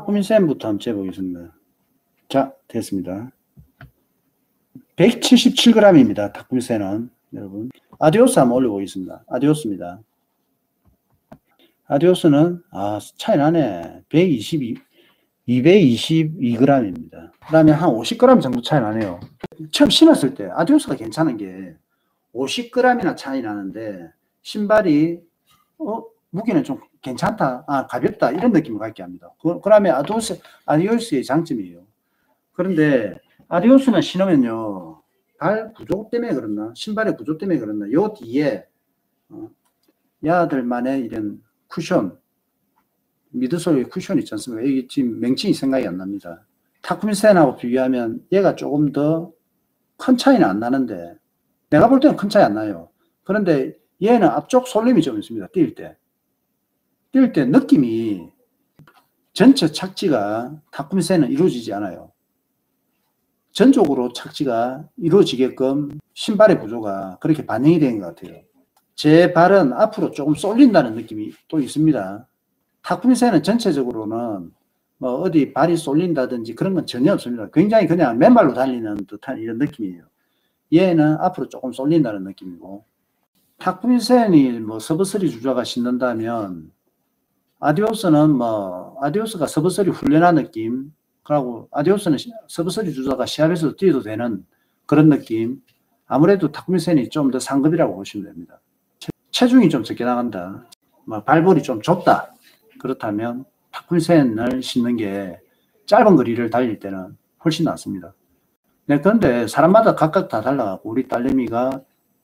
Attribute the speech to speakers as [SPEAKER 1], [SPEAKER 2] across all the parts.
[SPEAKER 1] 탁구민쌤부터 한번 재보겠습니다. 자, 됐습니다. 177g입니다. 탁구민쌤은 여러분. 아디오스 한번 올려보겠습니다. 아디오스입니다. 아디오스는 차이 나네. 222g입니다. 그 다음에 한 50g 정도 차이 나네요. 처음 신었을 때 아디오스가 괜찮은 게 50g이나 차이 나는데 신발이 무게는 좀 괜찮다, 가볍다 이런 느낌을 갖게 합니다. 그러면 아디오스의 장점이에요. 그런데 아디오스는 신으면요, 발 구조 때문에 그렇나, 신발의 구조 때문에 그렇나, 요 뒤에 야들만의 이런 쿠션, 미드솔의 쿠션 있지 않습니까? 여기 지금 명칭이 생각이 안 납니다. 탁구민센하고 비교하면 얘가 조금 더 큰 차이는 안 나는데, 내가 볼 때는 큰 차이 안 나요. 그런데 얘는 앞쪽 솔림이 좀 있습니다. 뛸 때 느낌이 전체 착지가 탁구민센은 이루어지지 않아요. 전적으로 착지가 이루어지게끔 신발의 구조가 그렇게 반영이 된 것 같아요. 제 발은 앞으로 조금 쏠린다는 느낌이 또 있습니다. 탁구민센은 전체적으로는 뭐 어디 발이 쏠린다든지 그런 건 전혀 없습니다. 굉장히 그냥 맨발로 달리는 듯한 이런 느낌이에요. 얘는 앞으로 조금 쏠린다는 느낌이고, 탁구민센이 뭐 서브3 주자가 신는다면 아디오스는 아디오스가 서브3 훈련한 느낌, 그리고 아디오스는 서브3 주자가 시합에서 뛰어도 되는 그런 느낌. 아무래도 탁구민센이 좀 더 상급이라고 보시면 됩니다. 체중이 좀 적게 나간다, 발볼이 좀 좁다, 그렇다면 탁구민센을 신는 게 짧은 거리를 달릴 때는 훨씬 낫습니다. 네, 그런데 사람마다 각각 다 달라가고, 우리 딸내미가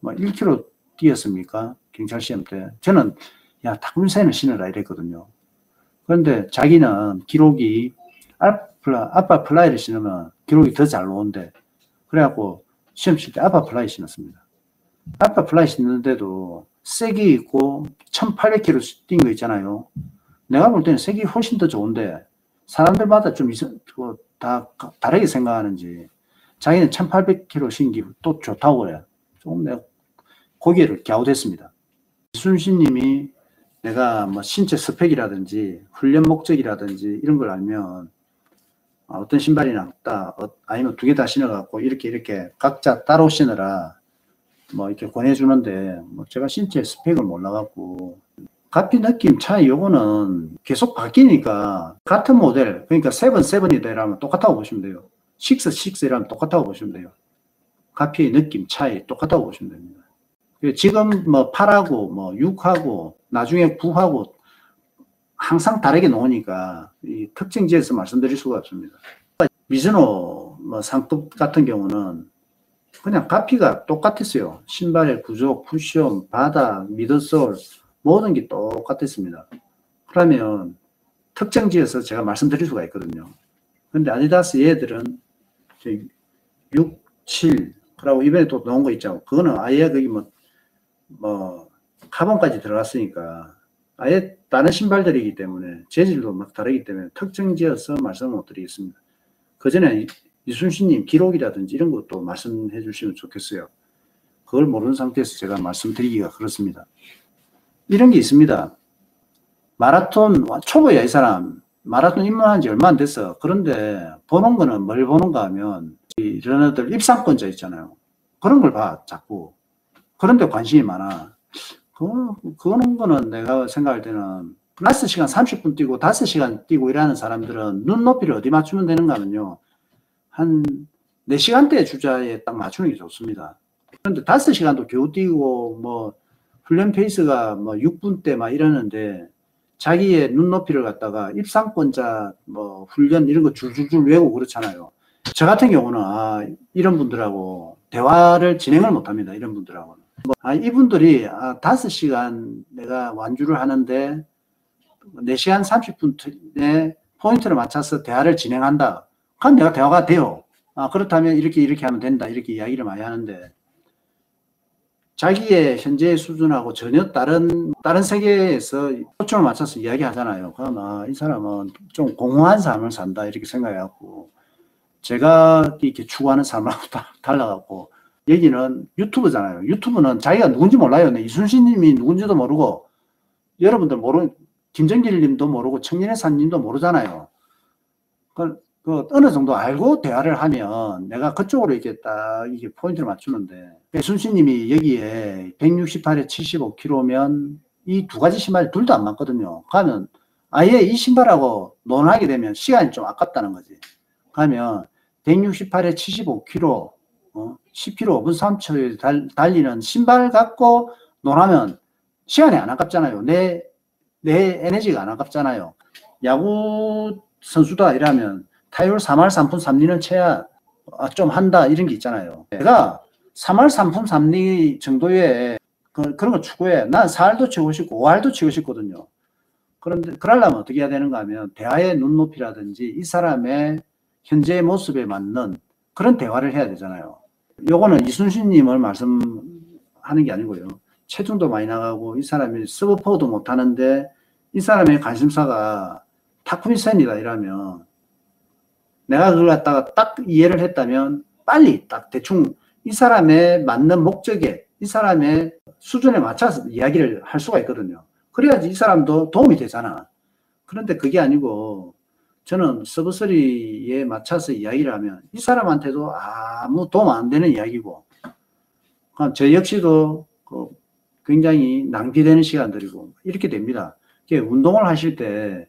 [SPEAKER 1] 1km 뛰었습니까? 경찰 시험 때. 저는 탁구민센을 신으라 이랬거든요. 그런데 자기는 기록이 아빠 플라이를 신으면 기록이 더 잘 나오는데, 그래갖고 시험 칠 때 아빠 플라이 신었습니다. 아빠 플라이 신는데도 색이 있고 1800km 뛴 거 있잖아요. 내가 볼 때는 색이 훨씬 더 좋은데, 사람들마다 좀 다 다르게 생각하는지 자기는 1800km 신기 또 좋다고 그래요. 조금 내가 고개를 갸웃했습니다. 이순신님이 내가 신체 스펙이라든지 훈련 목적이라든지 이런 걸 알면 어떤 신발이 낫다, 아니면 두 개 다 신어갖고 이렇게 각자 따로 신으라 이렇게 권해주는데, 제가 신체 스펙을 몰라갖고, 가피 느낌 차이 요거는 계속 바뀌니까 같은 모델, 그러니까 7이라면 똑같다고 보시면 돼요. 6이라면 똑같다고 보시면 돼요. 가피의 느낌 차이 똑같다고 보시면 됩니다. 지금 8하고 6하고 나중에 9하고 항상 다르게 나오니까 이 특징지에서 말씀드릴 수가 없습니다. 미즈노 상급 같은 경우는 그냥 가피가 똑같았어요. 신발의 구조, 쿠션, 바닥, 미드솔 모든 게 똑같았습니다. 그러면 특징지에서 제가 말씀드릴 수가 있거든요. 그런데 아디다스 얘들은 6, 7, 그리고 이번에 또 나온 거 있죠. 그거는 아예 거기 카본까지 들어갔으니까 아예 다른 신발들이기 때문에 재질도 다르기 때문에 특징지어서 말씀을 못 드리겠습니다. 그 전에 이순신님 기록이라든지 이런 것도 말씀해 주시면 좋겠어요. 그걸 모르는 상태에서 제가 말씀드리기가 그렇습니다. 이런 게 있습니다. 마라톤 초보야, 이 사람. 마라톤 입문한 지 얼마 안 됐어. 그런데 보는 거는 뭘 보는가 하면 이런 애들 입상권자 있잖아요. 그런 걸 봐, 자꾸. 그런데 관심이 많아. 그런 거는 내가 생각할 때는 5시간 30분 뛰고 5시간 뛰고 이러는 사람들은 눈높이를 어디 맞추면 되는가 하면요, 한 4시간대 주자에 딱 맞추는 게 좋습니다. 그런데 5시간도 겨우 뛰고 훈련 페이스가 6분대 이러는데 자기의 눈높이를 갖다가 입상권자 훈련 이런 거 줄줄줄 외우고 그렇잖아요. 저 같은 경우는 이런 분들하고 대화를 진행을 못 합니다. 이런 분들하고는. 이분들이 5시간 내가 완주를 하는데 4시간 30분에 포인트를 맞춰서 대화를 진행한다. 그럼 내가 대화가 돼요. 그렇다면 이렇게 하면 된다. 이렇게 이야기를 많이 하는데, 자기의 현재의 수준하고 전혀 다른 세계에서 초점을 맞춰서 이야기하잖아요. 그럼 이 사람은 좀 공허한 삶을 산다 이렇게 생각해갖고, 제가 이렇게 추구하는 삶하고 달라갖고, 여기는 유튜브잖아요. 유튜브는 자기가 누군지 몰라요. 이순신님이 누군지도 모르고, 여러분들 김정길님도 모르고 청년의 산님도 모르잖아요. 어느 정도 알고 대화를 하면 내가 그쪽으로 이렇게 딱 이게 포인트를 맞추는데, 배순신님이 여기에 168에 75kg면 이 두 가지 신발이 둘 다 안 맞거든요. 가면 아예 이 신발하고 논하게 되면 시간이 좀 아깝다는 거지. 가면 168에 75kg, 10km 5분 3초에 달리는 신발 갖고 논하면 시간이 안 아깝잖아요. 내 에너지가 안 아깝잖아요. 야구 선수다 이러면 타율 3할 3푼 3리는 쳐야 좀 한다 이런 게 있잖아요. 내가 3할 3푼 3리 정도의 그런 거 추구해. 난 4할도 치고 싶고 5할도 치고 싶거든요. 그런데 그러려면 어떻게 해야 되는가 하면 대화의 눈높이라든지 이 사람의 현재의 모습에 맞는 그런 대화를 해야 되잖아요. 요거는 이순신님을 말씀하는 게 아니고요. 체중도 많이 나가고 이 사람이 서브포도 못하는데 이 사람의 관심사가 타쿠미센이다 이러면 내가 그걸 갖다가 딱 이해를 했다면 빨리 딱 대충 이 사람의 맞는 목적에 이 사람의 수준에 맞춰서 이야기를 할 수가 있거든요. 그래야지 이 사람도 도움이 되잖아. 그런데 그게 아니고 저는 서브3에 맞춰서 이야기를 하면 이 사람한테도 아무 도움 안 되는 이야기고 저 역시도 굉장히 낭비되는 시간들이고 이렇게 됩니다. 운동을 하실 때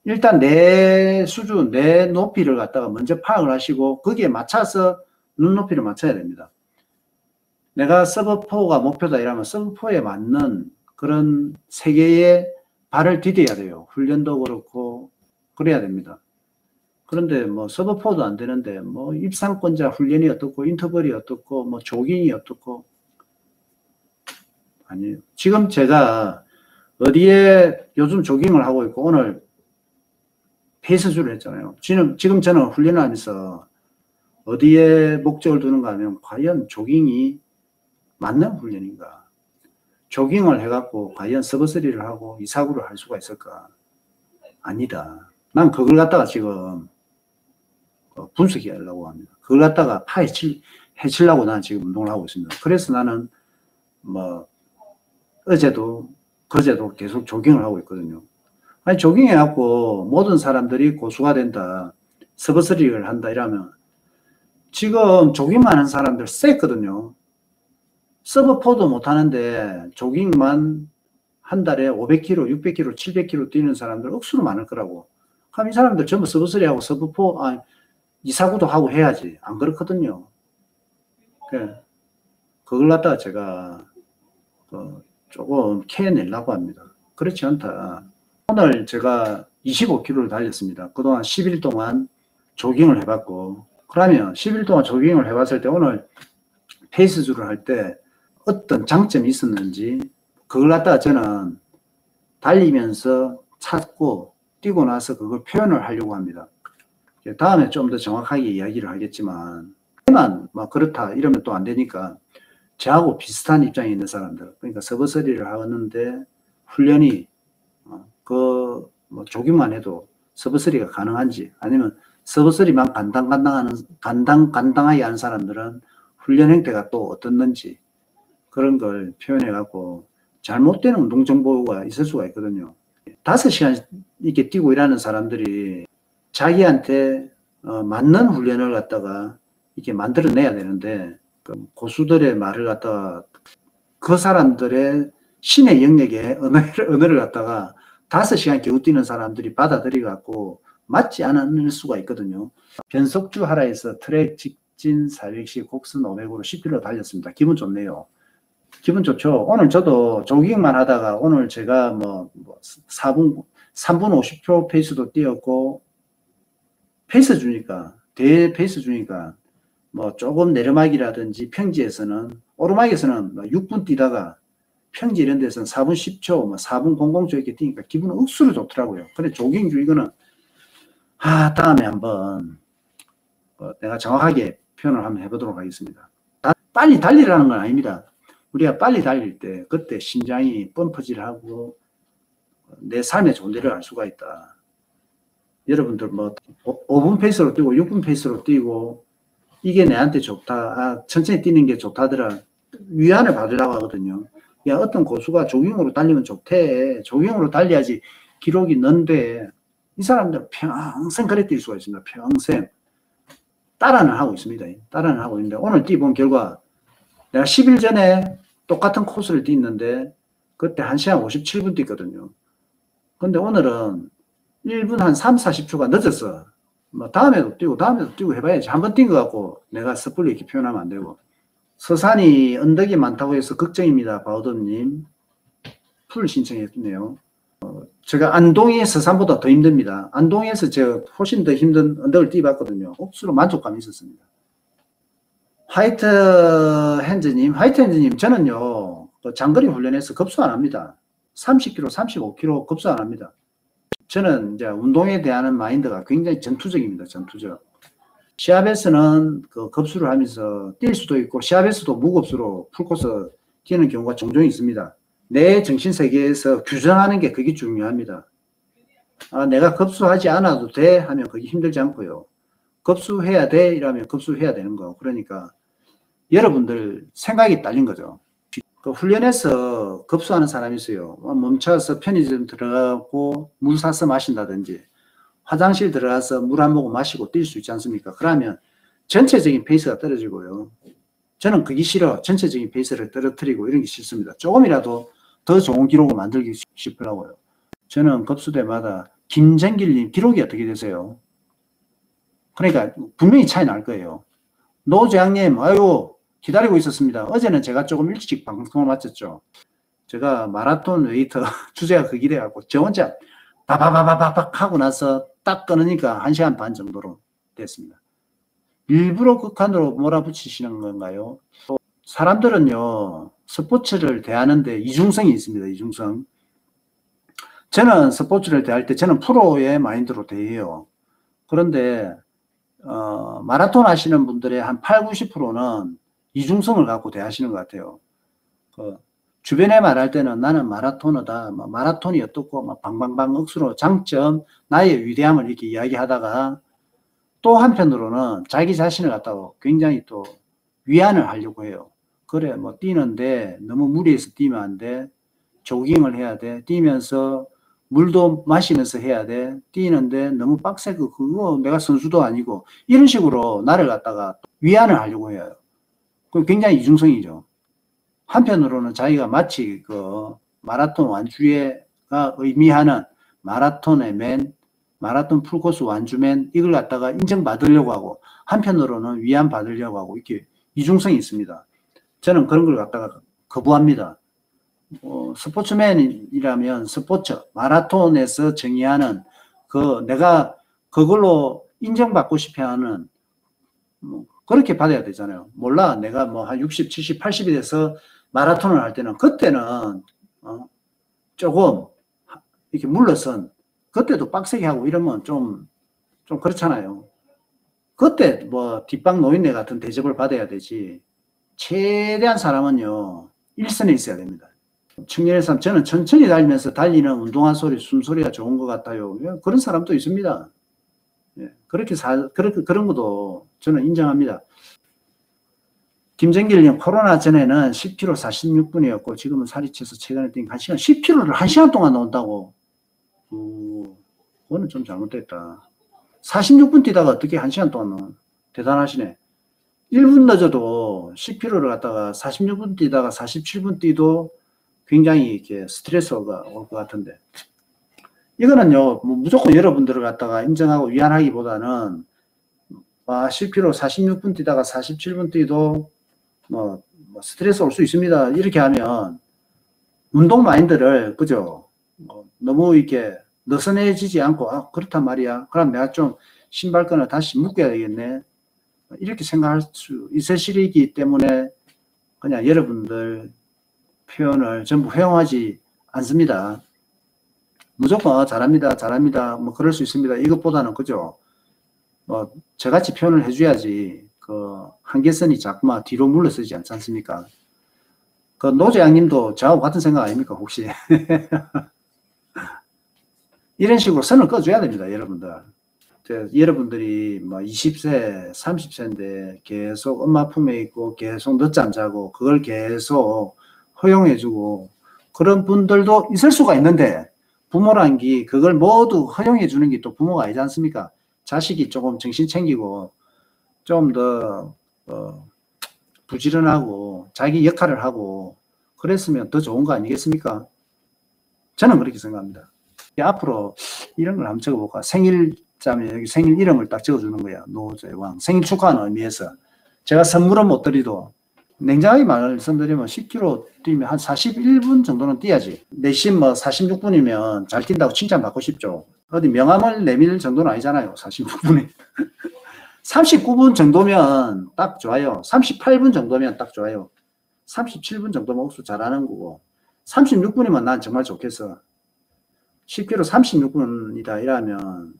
[SPEAKER 1] 일단 내 수준, 내 높이를 갖다가 먼저 파악을 하시고 거기에 맞춰서 눈높이를 맞춰야 됩니다. 내가 서브4가 목표다 이러면 서브4에 맞는 그런 세계에 발을 디뎌야 돼요. 훈련도 그렇고 그래야 됩니다. 그런데 뭐 서브4도 안 되는데 뭐 입상권자 훈련이 어떻고 인터벌이 어떻고 뭐 조깅이 어떻고 아니에요. 지금 제가 어디에 요즘 조깅을 하고 있고 오늘 페이스주를 했잖아요. 지금 저는 훈련을 하면서 어디에 목적을 두는가 하면 과연 조깅이 맞는 훈련인가? 조깅을 해갖고 과연 서브3를 하고 이사구를 할 수가 있을까? 아니다. 난 그걸 갖다가 지금 분석해 하려고 합니다. 그걸 갖다가 해치려고 나는 지금 운동을 하고 있습니다. 그래서 나는 뭐 어제도 그제도 계속 조깅을 하고 있거든요. 아니 조깅해갖고 모든 사람들이 고수가 된다. 서브3를 한다 이러면 지금 조깅만 하는 사람들 쎄거든요. 서브4도 못하는데 조깅만 한 달에 500km, 600km, 700km 뛰는 사람들 억수로 많을 거라고. 그럼 이 사람들 전부 서브3하고 서브4, 이사구도 하고 해야지. 안 그렇거든요. 그걸 갖다가 제가 조금 캐내려고 합니다. 그렇지 않다. 오늘 제가 25km를 달렸습니다. 그동안 10일 동안 조깅을 해봤고, 그러면 10일 동안 조깅을 해봤을 때 오늘 페이스주를 할 때 어떤 장점이 있었는지 그걸 갖다가 저는 달리면서 찾고 뛰고 나서 그걸 표현을 하려고 합니다. 다음에 좀 더 정확하게 이야기를 하겠지만 막 그렇다 이러면 또 안 되니까 저하고 비슷한 입장에 있는 사람들, 그러니까 서브3를 하는데 훈련이 뭐 조깅만 해도 서브3가 가능한지 아니면 서브3만 간당하게 하는 사람들은 훈련 형태가 또 어떻는지 그런 걸 표현해 갖고 잘못된 운동 정보가 있을 수가 있거든요. 5시간 이렇게 뛰고 일하는 사람들이 자기한테 맞는 훈련을 갖다가 이렇게 만들어내야 되는데 고수들의 말을 갖다가 그 사람들의 신의 영역에 언어를 갖다가 5시간 겨우 뛰는 사람들이 받아들여 갖고 맞지 않을 수가 있거든요. 변속주 하라에서 트랙 직진 400시 곡선 500으로 10km 달렸습니다. 기분 좋네요. 기분 좋죠. 오늘 저도 조깅만 하다가 오늘 제가 뭐 3분 50초 페이스도 뛰었고 페이스 주니까 대페이스 주니까 뭐 조금 내리막이라든지 평지에서는 오르막에서는 6분 뛰다가 평지 이런 데서는 4분 10초 뭐 4분 00초 이렇게 뛰니까 기분은 억수로 좋더라고요. 근데 조깅주 이거는 다음에 한번 내가 정확하게 표현을 한번 해보도록 하겠습니다. 빨리 달리라는 건 아닙니다. 우리가 빨리 달릴 때 그때 심장이 펌프질하고 내 삶에 좋은 데를 알 수가 있다. 여러분들 뭐 5분 페이스로 뛰고 6분 페이스로 뛰고 이게 내한테 좋다. 천천히 뛰는 게 좋다더라. 위안을 받으려고 하거든요. 야, 어떤 고수가 조깅으로 달리면 좋대. 조깅으로 달려야지 기록이 는데 이 사람들은 평생 그래 뛸 수가 있습니다. 평생. 따라는 하고 있습니다. 따라는 하고 있는데 오늘 뛰본 결과 내가 10일 전에 똑같은 코스를 뛰었는데 그때 1시간 57분 뛰거든요. 근데 오늘은 1분 한 3, 40초가 늦었어. 뭐 다음에도 뛰고 해봐야지. 한 번 뛴 것 같고 내가 섣불리 이렇게 표현하면 안 되고. 서산이 언덕이 많다고 해서 걱정입니다. 바우더님. 풀 신청했네요. 제가 안동이 서산보다 더 힘듭니다. 안동에서 제가 훨씬 더 힘든 언덕을 뛰어봤거든요. 억수로 만족감이 있었습니다. 화이트 핸즈님, 저는요, 장거리 훈련에서 급수 안 합니다. 30km, 35km 급수 안 합니다. 저는 이제 운동에 대한 마인드가 굉장히 전투적입니다. 전투적. 시합에서는 그 급수를 하면서 뛸 수도 있고, 시합에서도 무급수로 풀코스 뛰는 경우가 종종 있습니다. 내 정신세계에서 규정하는 게 그게 중요합니다. 내가 급수하지 않아도 돼 하면 그게 힘들지 않고요. 급수해야 돼 이러면 급수해야 되는 거. 그러니까 여러분들 생각이 딸린 거죠. 그 훈련에서 급수하는 사람이 있어요. 멈춰서 편의점 들어가고 물 사서 마신다든지 화장실 들어가서 물 한 모금 마시고 뛸 수 있지 않습니까? 그러면 전체적인 페이스가 떨어지고요. 저는 그게 싫어. 전체적인 페이스를 떨어뜨리고 이런 게 싫습니다. 조금이라도 더 좋은 기록을 만들기 싶으라고요. 저는 급수대마다 김정길님 기록이 어떻게 되세요? 그러니까 분명히 차이 날 거예요. 노재양님, 아유 기다리고 있었습니다. 어제는 제가 조금 일찍 방송을 마쳤죠. 제가 마라톤 웨이터 주제가 그게 돼갖고 저 혼자 바바바바박 하고 나서 딱 끊으니까 1시간 반 정도로 됐습니다. 일부러 극한으로 몰아붙이시는 건가요? 또 사람들은요, 스포츠를 대하는데 이중성이 있습니다. 이중성. 저는 스포츠를 대할 때 저는 프로의 마인드로 대해요. 그런데 마라톤 하시는 분들의 한 8, 90%는 이중성을 갖고 대하시는 것 같아요. 주변에 말할 때는 나는 마라토너다, 마라톤이 어떻고, 방방방 억수로 장점, 나의 위대함을 이렇게 이야기하다가 또 한편으로는 자기 자신을 갖다가 굉장히 또 위안을 하려고 해요. 그래, 뭐 뛰는데 너무 무리해서 뛰면 안 돼. 조깅을 해야 돼. 뛰면서 물도 마시면서 해야 돼. 뛰는데 너무 빡세고 그거 내가 선수도 아니고 이런 식으로 나를 갖다가 위안을 하려고 해요. 그 굉장히 이중성이죠. 한편으로는 자기가 마치 그 마라톤 완주가 의미하는 마라톤의 맨, 마라톤 풀코스 완주맨 이걸 갖다가 인정받으려고 하고 한편으로는 위안 받으려고 하고 이렇게 이중성이 있습니다. 저는 그런 걸 갖다가 거부합니다. 스포츠맨이라면 스포츠, 마라톤에서 정의하는 내가 그걸로 인정받고 싶어 하는 그렇게 받아야 되잖아요. 몰라 내가 뭐 한 60, 70, 80이 돼서 마라톤을 할 때는 그때는 조금 이렇게 물러선 그때도 빡세게 하고 이러면 좀 그렇잖아요. 그때 뭐 뒷방 노인네 같은 대접을 받아야 되지. 최대한 사람은요 일선에 있어야 됩니다. 청년의 삶, 저는 천천히 달리면서 달리는 운동화 소리, 숨소리가 좋은 것 같아요. 그런 사람도 있습니다. 그런 것도 저는 인정합니다. 김정길님, 코로나 전에는 10km 46분이었고 지금은 살이 쪄서 최근에 뛴 1시간, 10km를 1시간 동안 나온다고? 그거는 좀 잘못됐다. 46분 뛰다가 어떻게 1시간 동안 나와? 대단하시네. 1분 늦어도 10km를 갔다가 46분 뛰다가 47분 뛰도 굉장히 이렇게 스트레스가 올 것 같은데. 이거는요, 뭐 무조건 여러분들을 갖다가 인정하고 위안하기보다는 10km 46분 뛰다가 47분 뛰도 뭐 스트레스 올 수 있습니다. 이렇게 하면 운동 마인드를 그죠? 너무 이렇게 느슨해지지 않고 그렇단 말이야. 그럼 내가 좀 신발끈을 다시 묶어야 되겠네. 이렇게 생각할 수 있을 시리기 때문에 그냥 여러분들 표현을 전부 허용하지 않습니다. 무조건 잘합니다. 뭐 그럴 수 있습니다. 이것보다는 그죠? 뭐 저같이 표현을 해줘야지 그 한계선이 자꾸만 뒤로 물러서지 않지 않습니까? 그 노재양님도 저하고 같은 생각 아닙니까 혹시? 이런 식으로 선을 꺼줘야 됩니다, 여러분들. 여러분들이 뭐 20세, 30세인데 계속 엄마 품에 있고 계속 늦잠 자고 그걸 계속 허용해주고 그런 분들도 있을 수가 있는데 부모란 게 그걸 모두 허용해 주는 게 또 부모가 아니지 않습니까? 자식이 조금 정신 챙기고 좀 더 부지런하고 자기 역할을 하고 그랬으면 더 좋은 거 아니겠습니까? 저는 그렇게 생각합니다. 앞으로 이런 걸 한번 적어볼까? 생일자면 여기 생일 이름을 딱 적어주는 거야. 노재왕. 생일 축하하는 의미에서. 제가 선물은 못 드리도 냉정하게 말씀드리면 10km 뛰면 한 41분 정도는 뛰어야지. 내심 뭐 46분이면 잘 뛴다고 칭찬받고 싶죠. 어디 명함을 내밀 정도는 아니잖아요. 46분에. 39분 정도면 딱 좋아요. 38분 정도면 딱 좋아요. 37분 정도면 옥수 잘하는 거고 36분이면 난 정말 좋겠어. 10km 36분이다 이러면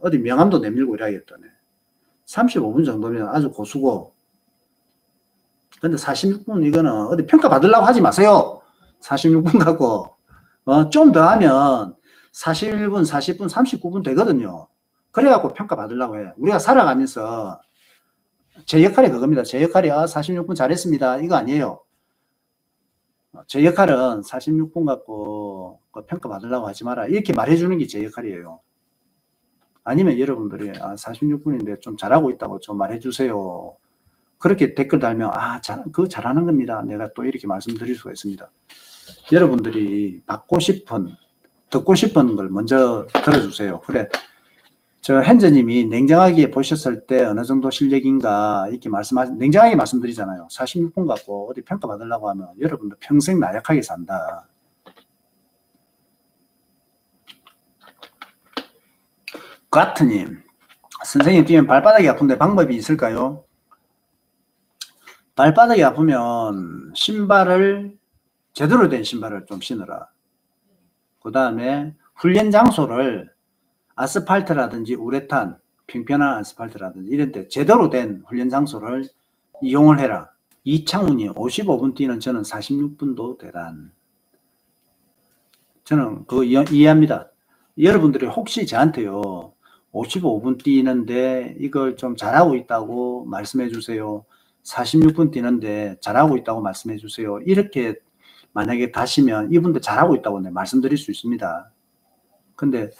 [SPEAKER 1] 어디 명함도 내밀고 이래야겠다네. 35분 정도면 아주 고수고 근데 46분 이거는 어디 평가 받으려고 하지 마세요. 46분 갖고 좀 더 하면 41분, 40분, 39분 되거든요. 그래갖고 평가 받으려고 해. 우리가 살아가면서 제 역할이 그겁니다. 제 역할이 46분 잘했습니다. 이거 아니에요. 제 역할은 46분 갖고 평가 받으려고 하지 마라. 이렇게 말해주는 게 제 역할이에요. 아니면 여러분들이 46분인데 좀 잘하고 있다고 좀 말해주세요. 그렇게 댓글 달면 그거 잘하는 겁니다. 내가 또 이렇게 말씀드릴 수가 있습니다. 여러분들이 받고 싶은 듣고 싶은 걸 먼저 들어주세요. 그래 저 hen저님이 냉정하게 보셨을 때 어느 정도 실력인가 이렇게 냉정하게 말씀드리잖아요. 46분 갖고 어디 평가 받으려고 하면 여러분들 평생 나약하게 산다. 가트님, 선생님 뛰면 발바닥이 아픈데 방법이 있을까요? 발바닥이 아프면 신발을 제대로 된 신발을 좀 신어라. 그 다음에 훈련 장소를 아스팔트라든지 우레탄, 평평한 아스팔트라든지 이런 데 제대로 된 훈련 장소를 이용을 해라. 이창훈이 55분 뛰는 저는 46분도 대단. 저는 그거 이해합니다. 여러분들이 혹시 저한테요 55분 뛰는데 이걸 좀 잘하고 있다고 말씀해 주세요. 46분 뛰는데 잘하고 있다고 말씀해 주세요. 이렇게 만약에 다시면 이분들 잘하고 있다고 말씀드릴 수 있습니다. 근데